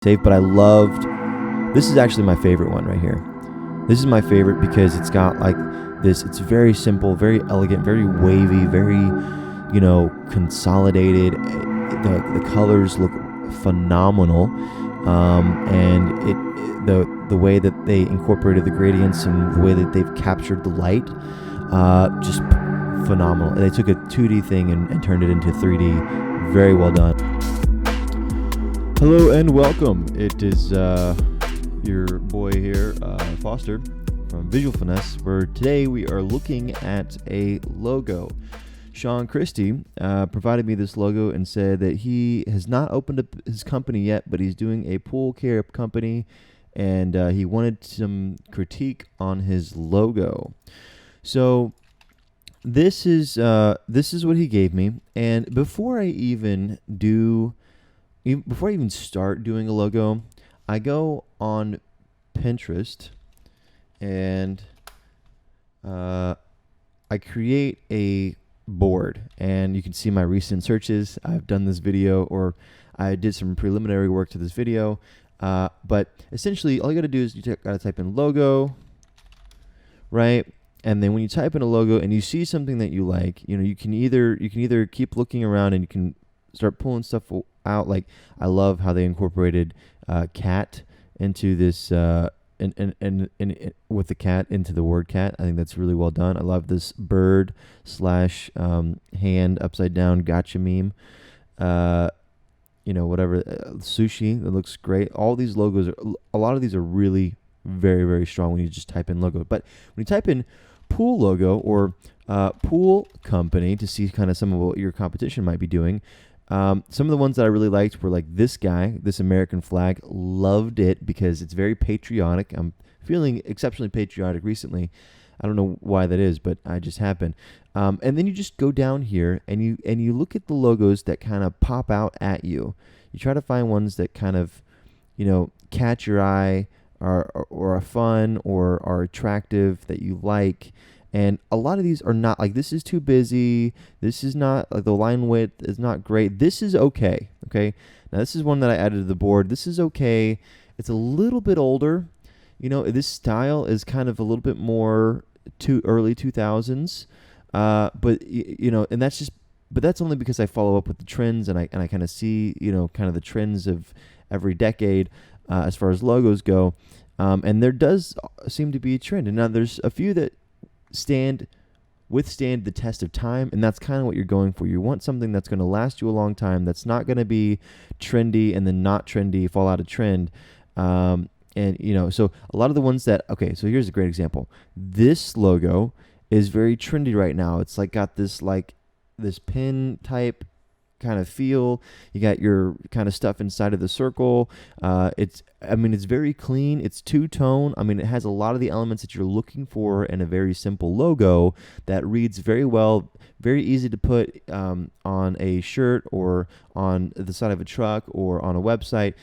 safe, but I loved, this is actually my favorite one right here. This is my favorite because it's got like this, it's very simple, very elegant, very wavy, very, consolidated. The colors look phenomenal. And the way that they incorporated the gradients and the way that they've captured the light, just phenomenal. And they took a 2D thing and turned it into 3D. Very well done. Hello and welcome. It is your boy here, Foster from Visual Finesse, where today we are looking at a logo. Sean Christie provided me this logo and said that he has not opened up his company yet, but he's doing a pool care company, and he wanted some critique on his logo. So this is what he gave me, and before I even start doing a logo, I go on Pinterest and I create a board, and you can see my recent searches. I've done this video, or I did some preliminary work to this video, but essentially all you got to do is you got to type in logo, right? And then when you type in a logo and you see something that you like, you can either keep looking around and you can start pulling stuff out. Like, I love how they incorporated cat into this and with the cat into the word cat. I think that's really well done. I love this bird / hand upside down gotcha meme. Whatever, sushi, that looks great. All these logos a lot of these are really very, very strong when you just type in logo. But when you type in pool logo or pool company to see kind of some of what your competition might be doing, some of the ones that I really liked were like this guy, this American flag. Loved it because it's very patriotic. I'm feeling exceptionally patriotic recently. I don't know why that is, but I just happen. And then you just go down here and you look at the logos that kind of pop out at you. You try to find ones that kind of, catch your eye or are fun or are attractive that you like. And a lot of these are not, like, this is too busy. This is not, like, the line width is not great. This is okay. Now, this is one that I added to the board. This is okay. It's a little bit older. This style is kind of a little bit more early 2000s. And that's only because I follow up with the trends and I kind of see, kind of the trends of every decade as far as logos go. And there does seem to be a trend. And now there's a few that withstand the test of time, and that's kind of what you're going for. You want something that's going to last you a long time, that's not going to be trendy and then not trendy, fall out of trend. So a lot of the ones that, so here's a great example. This logo is very trendy right now. It's like got this pin type kind of feel. You got your kind of stuff inside of the circle. It's very clean. It's two-tone. It has a lot of the elements that you're looking for in a very simple logo that reads very well, very easy to put on a shirt or on the side of a truck or on a website.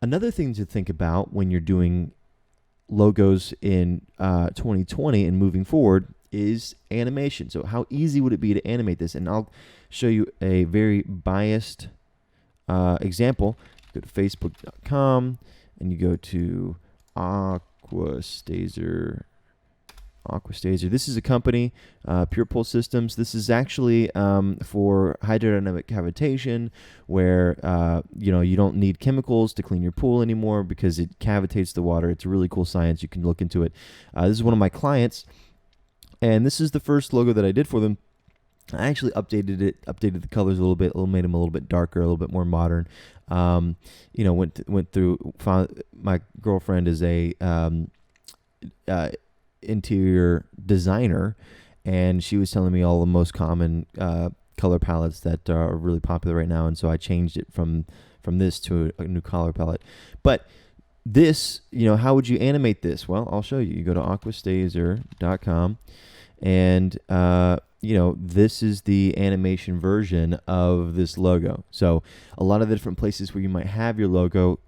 Another thing to think about when you're doing logos in 2020 and moving forward is animation. So how easy would it be to animate this? And I'll show you a very biased example. Go to facebook.com and you go to Aquastaser. This is a company, Pure Pulse Systems. This is actually for hydrodynamic cavitation, where you don't need chemicals to clean your pool anymore because it cavitates the water. It's a really cool science. You can look into it. This is one of my clients, and this is the first logo that I did for them. I actually updated the colors a little bit, made them a little bit darker, a little bit more modern. Went through. Found my girlfriend is a interior designer, and she was telling me all the most common color palettes that are really popular right now, and so I changed it from this to a new color palette. But this, how would you animate this? Well, I'll show you. You go to aquastaser.com, and this is the animation version of this logo. So a lot of the different places where you might have your logo,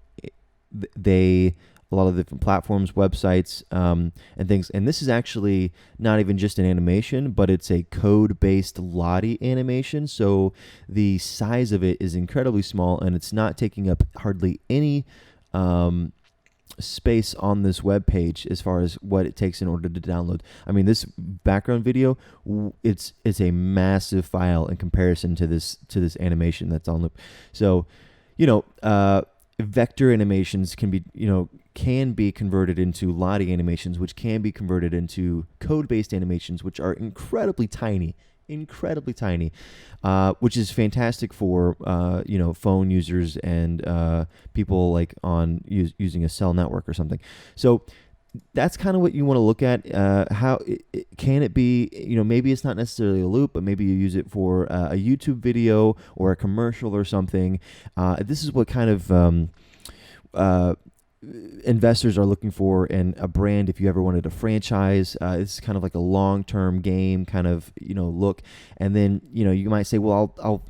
a lot of the different platforms, websites, and things. And this is actually not even just an animation, but it's a code-based Lottie animation. So the size of it is incredibly small, and it's not taking up hardly any space on this web page as far as what it takes in order to download. I mean, this background video, it's a massive file in comparison to this animation that's on loop. So, vector animations can be converted into Lottie animations, which can be converted into code-based animations, which are incredibly tiny, which is fantastic for phone users and people like on using a cell network or something. So that's kind of what you want to look at. How can it be? Maybe it's not necessarily a loop, but maybe you use it for a YouTube video or a commercial or something. This is what kind of investors are looking for in a brand. If you ever wanted a franchise, this is kind of like a long-term game kind of look. And then you might say, well, I'll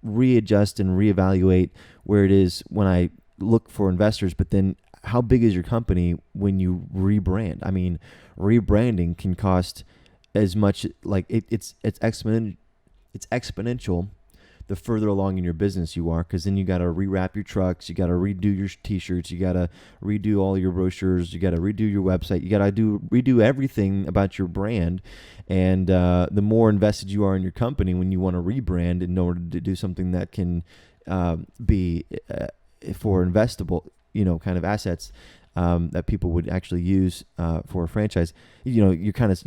readjust and reevaluate where it is when I look for investors. But then how big is your company when you rebrand? I mean, rebranding can cost as much, like it's exponential the further along in your business you are, because then you got to rewrap your trucks, you got to redo your t-shirts, you got to redo all your brochures, you got to redo your website, you got to redo everything about your brand. And the more invested you are in your company when you want to rebrand in order to do something that can be for investable kind of assets that people would actually use for a franchise, you kind of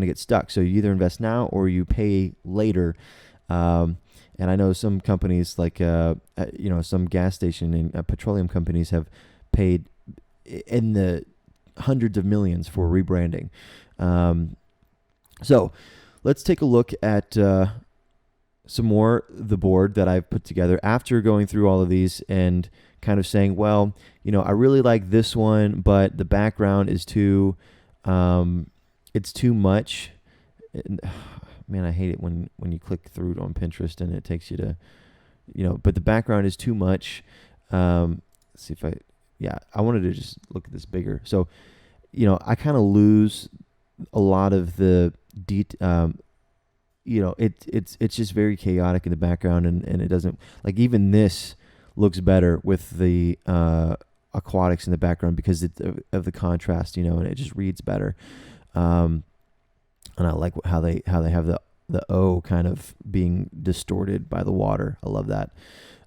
get stuck. So you either invest now or you pay later. And I know some companies like, some gas station and petroleum companies have paid in the hundreds of millions for rebranding. So let's take a look at some more the board that I've put together after going through all of these and kind of saying, well, I really like this one, but the background is too, it's too much. Man, I hate it when you click through on Pinterest and it takes you to, but the background is too much. Let's see if I wanted to just look at this bigger. So, I kind of lose a lot of the it's just very chaotic in the background and it doesn't, like, even this looks better with the aquatics in the background because of the contrast, and it just reads better. And I like how they have the O kind of being distorted by the water. I love that.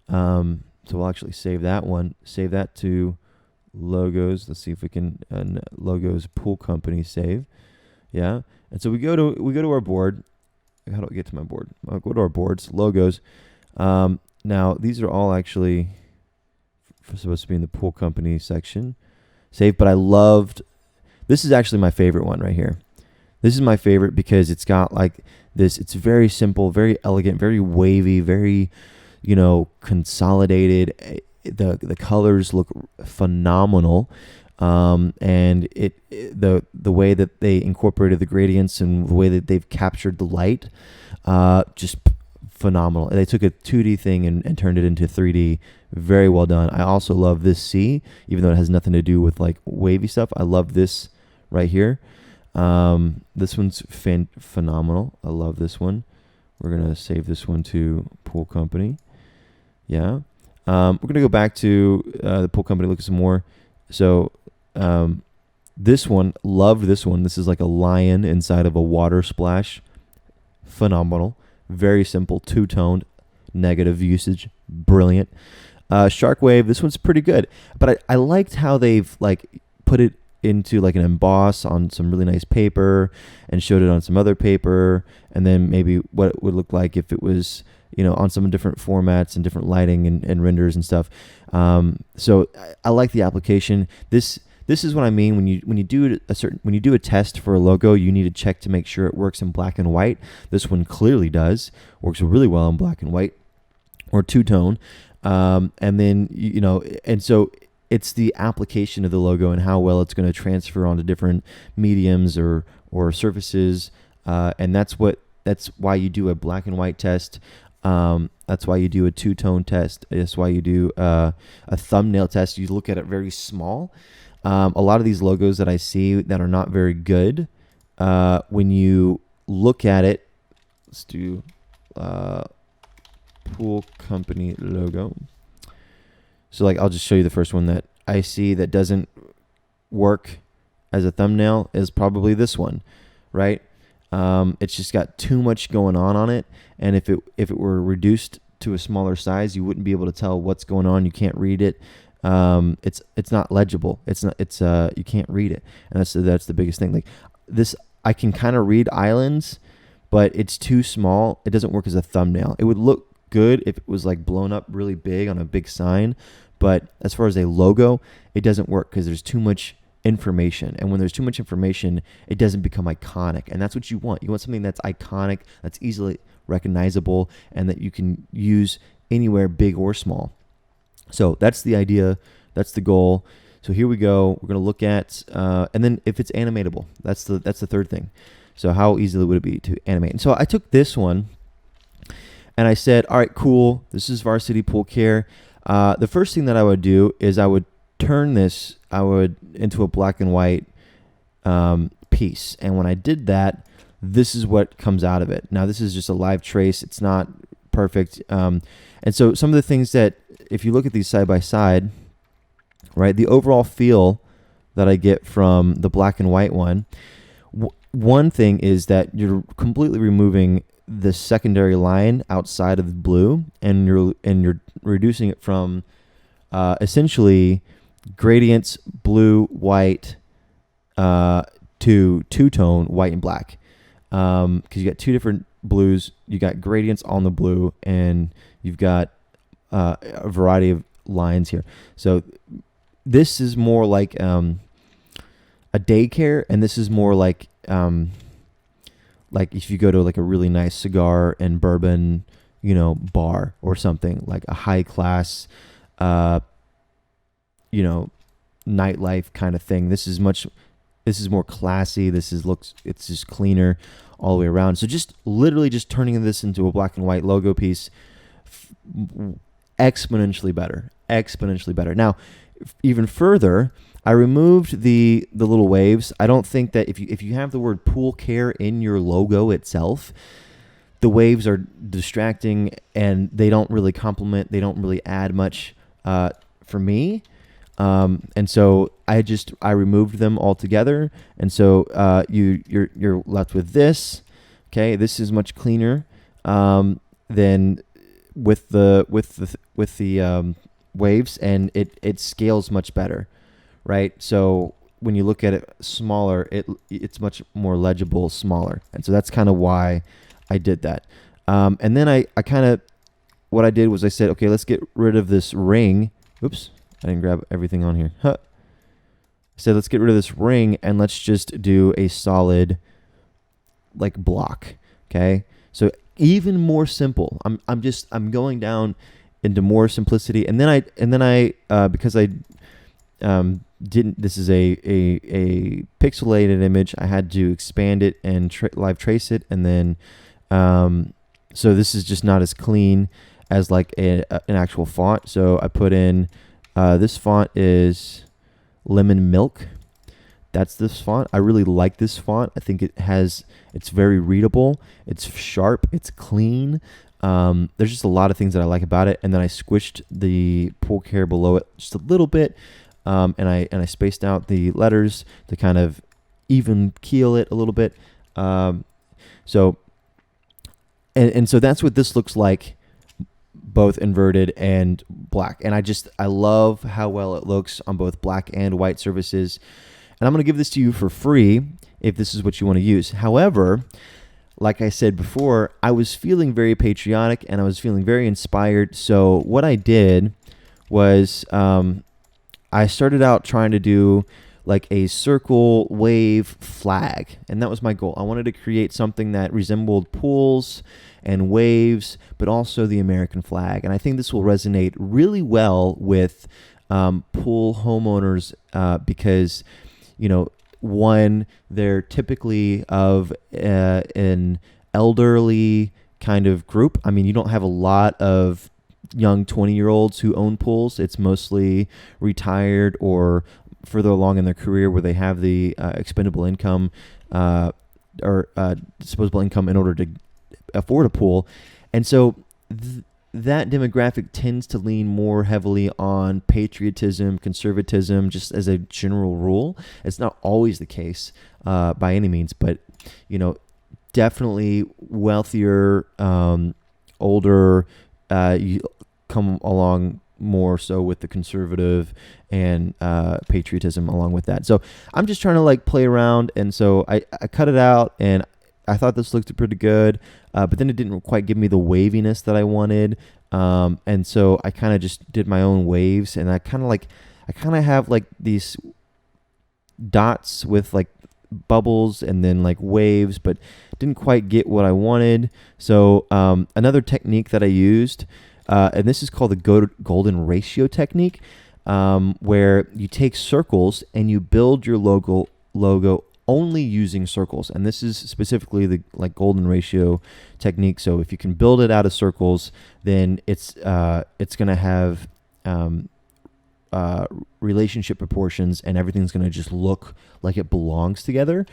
So we'll actually save that one. Save that to logos. Let's see if we can logos pool company save. Yeah. And so we go to our board. How do I get to my board? I'll go to our boards, logos. Now these are all actually supposed to be in the pool company section. Save, but I loved. This is actually my favorite one right here. This is my favorite because it's got like this. It's very simple, very elegant, very wavy, very, consolidated. The colors look phenomenal, and the way that they incorporated the gradients and the way that they've captured the light, just phenomenal. They took a 2D thing and turned it into 3D. Very well done. I also love this C, even though it has nothing to do with like wavy stuff. I love this right here. This one's phenomenal. I love this one. We're going to save this one to pool company. Yeah. We're going to go back to the pool company, look at some more. So this one, loved this one. This is like a lion inside of a water splash. Phenomenal. Very simple, two-toned, negative usage. Brilliant. Shark wave, this one's pretty good. But I liked how they've like put it into like an emboss on some really nice paper and showed it on some other paper, and then maybe what it would look like if it was on some different formats and different lighting and renders and stuff. So I like the application. This is what I mean when you do a test for a logo, you need to check to make sure it works in black and white. This one clearly does, works really well in black and white or two-tone. And then and so it's the application of the logo and how well it's going to transfer onto different mediums or surfaces, and that's why you do a black and white test. That's why you do a two-tone test. That's why you do a thumbnail test. You look at it very small. A lot of these logos that I see that are not very good, when you look at it, let's do pool company logo. So like I'll just show you the first one that I see that doesn't work as a thumbnail is probably this one, right? It's just got too much going on it, and if it were reduced to a smaller size, you wouldn't be able to tell what's going on. You can't read it. It's not legible. You can't read it, and that's the biggest thing. Like this, I can kind of read islands, but it's too small. It doesn't work as a thumbnail. It would look good if it was like blown up really big on a big sign, but as far as a logo, it doesn't work because there's too much information, and when there's too much information, it doesn't become iconic, and that's what you want. You want something that's iconic, that's easily recognizable, and that you can use anywhere, big or small. So that's the idea, that's the goal. So here we go. We're going to look at and then if it's animatable, that's the third thing. So how easily would it be to animate? And so I took this one and I said, all right, cool, this is Varsity Pool Care. The first thing that I would do is I would turn this into a black and white piece. And when I did that, this is what comes out of it. Now, this is just a live trace. It's not perfect. And so some of the things that, if you look at these side by side, right, the overall feel that I get from the black and white one, one thing is that you're completely removing the secondary line outside of the blue, and you're reducing it from essentially gradients, blue, white, to two-tone, white and black. Because you got two different blues. You got gradients on the blue, and you've got a variety of lines here. So this is more like a daycare, and this is more like if you go to like a really nice cigar and bourbon, bar or something, like a high class, nightlife kind of thing. This is more classy. It's just cleaner all the way around. So literally turning this into a black and white logo piece, exponentially better. Now, even further, I removed the little waves. I don't think that if you have the word pool care in your logo itself, the waves are distracting and they don't really complement. They don't really add much for me. And so I removed them altogether. And so you're left with this. Okay, this is much cleaner than with the waves, and it scales much better, right? So when you look at it smaller, it's much more legible, smaller, and so that's kind of why I did that. And then I kind of, what I did was I said, okay, let's get rid of this ring. Oops, I didn't grab everything on here. I said, let's get rid of this ring and let's just do a solid like block. Okay, so even more simple. I'm going down into more simplicity, and then I because I didn't. This is a pixelated image. I had to expand it and live trace it, and then so this is just not as clean as like an actual font. So I put in this font is Lemon Milk. That's this font. I really like this font. I think it's very readable. It's sharp. It's clean. There's just a lot of things that I like about it. And then I squished the pool care below it just a little bit. And I spaced out the letters to kind of even keel it a little bit. So that's what this looks like, both inverted and black. And I love how well it looks on both black and white surfaces. And I'm going to give this to you for free if this is what you want to use. However, like I said before, I was feeling very patriotic and I was feeling very inspired. So what I did was I started out trying to do like a circle wave flag. And that was my goal. I wanted to create something that resembled pools and waves, but also the American flag. And I think this will resonate really well with pool homeowners because, one, they're typically of an elderly kind of group. I mean, you don't have a lot of young 20-year-olds who own pools. It's mostly retired or further along in their career where they have the expendable income or disposable income in order to afford a pool. And so that demographic tends to lean more heavily on patriotism, conservatism, just as a general rule. It's not always the case by any means, but definitely wealthier, older, you come along more so with the conservative and patriotism along with that. So I'm just trying to like play around, and so I cut it out, and I thought this looked pretty good, but then it didn't quite give me the waviness that I wanted, and so I kind of just did my own waves, and I kind of have like these dots with like bubbles and then like waves, but didn't quite get what I wanted. So another technique that I used, and this is called the golden ratio technique, where you take circles and you build your logo only using circles. And this is specifically the like golden ratio technique. So if you can build it out of circles, then it's going to have relationship proportions, and everything's going to just look like it belongs together.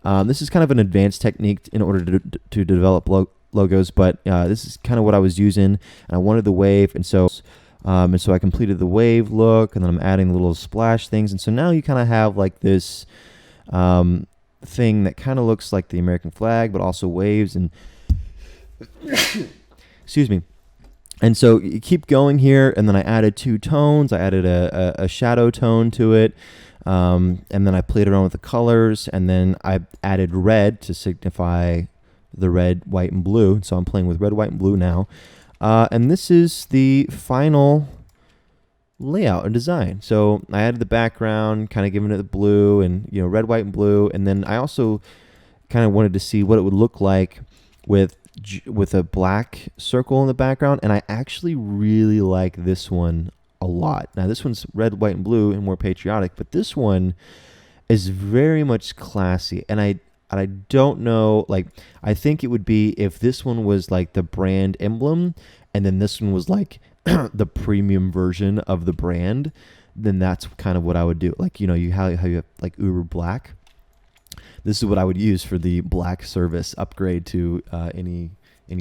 This is kind of an advanced technique in order to develop logos, but this is kind of what I was using, and I wanted the wave, and so I completed the wave look, and then I'm adding little splash things, and so now you kind of have like this thing that kind of looks like the American flag, but also waves, and excuse me. And so you keep going here, and then I added 2 tones. I added a shadow tone to it, and then I played around with the colors, and then I added red to signify the red, white, and blue. So I'm playing with red, white, and blue now. And this is the final layout and design. So I added the background, kind of giving it the blue, and red, white, and blue. And then I also kind of wanted to see what it would look like with a black circle in the background, and I actually really like this one a lot. Now this one's red, white, and blue and more patriotic, but this one is very much classy, and I don't know, like, I think it would be if this one was like the brand emblem, and then this one was like the premium version of the brand, then that's kind of what I would do. Like, how you have like Uber Black. This is what I would use for the black service upgrade to any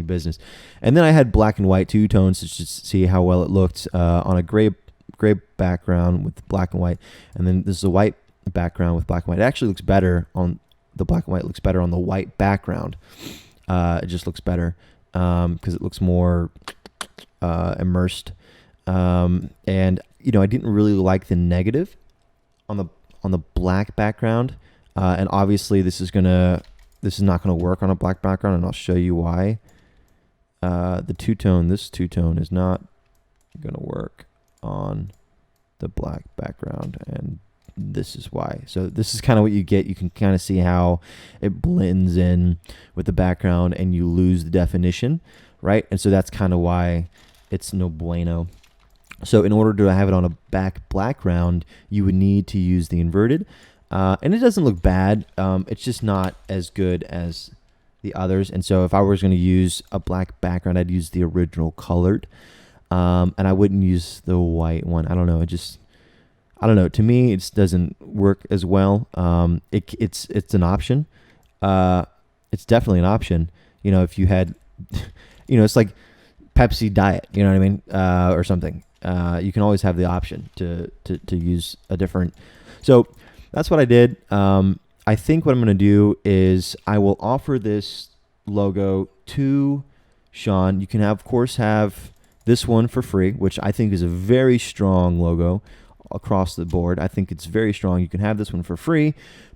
business. And then I had black and white 2 tones to just see how well it looked on a gray background with black and white. And then this is a white background with black and white. It actually looks better on the black and white. It looks better on the white background. It just looks better because it looks more immersed. And I didn't really like the negative on the black background. And obviously this is not gonna work on a black background, and I'll show you why. This 2-tone is not gonna work on the black background, and this is why. So this is kind of what you get. You can kind of see how it blends in with the background, and you lose the definition, right? And so that's kind of why it's no bueno. So in order to have it on a background, you would need to use the inverted. And it doesn't look bad. It's just not as good as the others. And so if I was going to use a black background, I'd use the original colored. And I wouldn't use the white one. I don't know. I don't know. To me, it just doesn't work as well. It's an option. It's definitely an option. If you had, it's like Pepsi Diet, you know what I mean? Or something. You can always have the option to use a different. So that's what I did. I think what I'm going to do is I will offer this logo to Sean. You can of course have this one for free, which I think is a very strong logo across the board. I think it's very strong. You can have this one for free,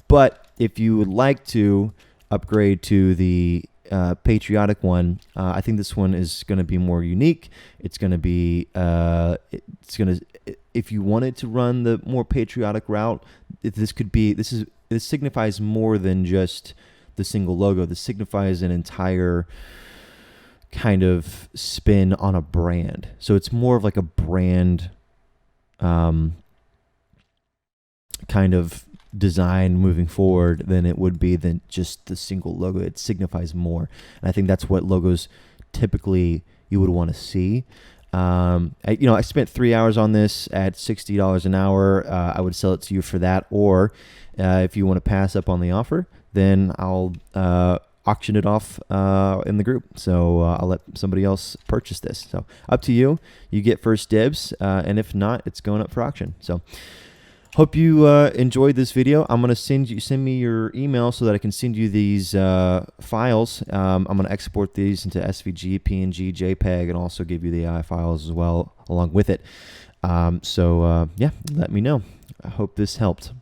but if you would like to upgrade to the patriotic one, I think this one is going to be more unique. It's going to be if you wanted to run the more patriotic route, this signifies more than just the single logo. This signifies an entire kind of spin on a brand. So it's more of like a brand kind of design moving forward than it would be than just the single logo. It signifies more. And I think that's what logos typically you would want to see. I spent 3 hours on this at $60 an hour. I would sell it to you for that. Or if you want to pass up on the offer, then I'll auction it off in the group. So I'll let somebody else purchase this. So up to you. You get first dibs, and if not, it's going up for auction. So hope you enjoyed this video. I'm gonna send me your email so that I can send you these files. I'm gonna export these into SVG, PNG, JPEG, and also give you the AI files as well along with it. Yeah, let me know. I hope this helped.